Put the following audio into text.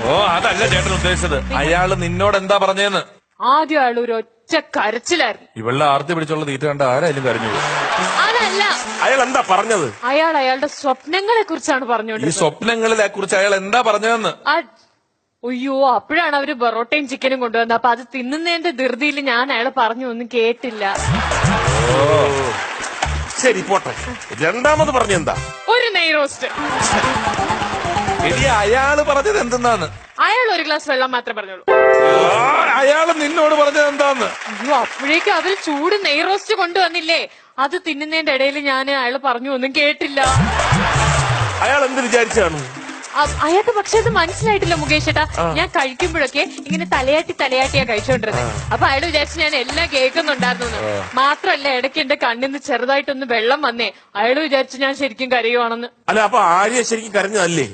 ഓ അതല്ല ചേട്ടൻ ഉദ്ദേശിച്ചത്. അയാള് നിന്നോട് എന്താ പറഞ്ഞേന്ന്? ആദ്യം അയാൾ ഒരു ഒറ്റ കരച്ചിലായിരുന്നു. ഇവളുടെ ആർത്തി പിടിച്ചുള്ള തീറ്റ കണ്ട ആരായാലും കരഞ്ഞു പോകും. അതല്ല, അയാൾ എന്താ പറഞ്ഞത്? അയാളുടെ സ്വപ്നങ്ങളെ കുറിച്ചാണ് ഈ പറഞ്ഞോണ്ട്. സ്വപ്നങ്ങളെ കുറിച്ച് അയാൾ എന്താ പറഞ്ഞതെന്ന്? അയ്യോ, അപ്പോഴാണ് അവര് ബൊറോട്ടയും ചിക്കനും കൊണ്ടുവന്നത്. അപ്പൊ അത് തിന്നുന്നതിന്റെ ധൃതിയിൽ ഞാൻ അയാളെ പറഞ്ഞു ഒന്നും കേട്ടില്ല. ശരി പോട്ടെ, രണ്ടാമത് പറഞ്ഞെന്താ? ഒരു നെയ് റോസ്റ്റ്. എടി അയാള് പറഞ്ഞത് എന്തെന്നാന്ന്? അയാൾ ഒരു ഗ്ലാസ് വെള്ളം മാത്രമേ പറഞ്ഞോളൂ. അയാള് നിന്നോട് പറഞ്ഞത് എന്താന്ന്? അയ്യോ, അപ്പോഴേക്കും അവര് ചൂട് നെയ് റോസ്റ്റ് കൊണ്ടുവന്നില്ലേ, അത് തിന്നുന്നതിന്റെ ഇടയിൽ ഞാൻ അയാള് പറഞ്ഞു ഒന്നും കേട്ടില്ല. അയാൾ എന്ത് വിചാരിച്ചാണ്? അയാൾക്ക് പക്ഷെ അത് മനസ്സിലായിട്ടില്ല മുകേഷ് ചേട്ടാ. ഞാൻ കഴിക്കുമ്പോഴൊക്കെ ഇങ്ങനെ തലയാട്ടിയാ കഴിച്ചോണ്ടിരുന്നത്. അപ്പൊ അയാൾ വിചാരിച്ചു ഞാൻ എല്ലാം കേൾക്കുന്നുണ്ടായിരുന്നു. മാത്രല്ല ഇടയ്ക്ക് എന്റെ കണ്ണിന്ന് ചെറുതായിട്ടൊന്ന് വെള്ളം വന്നേ. അയാൾ വിചാരിച്ചു ഞാൻ ശരിക്കും കരയുവാണെന്ന്. അല്ല, അപ്പൊ ആര്യ ശരിക്കും കരഞ്ഞതല്ലേ?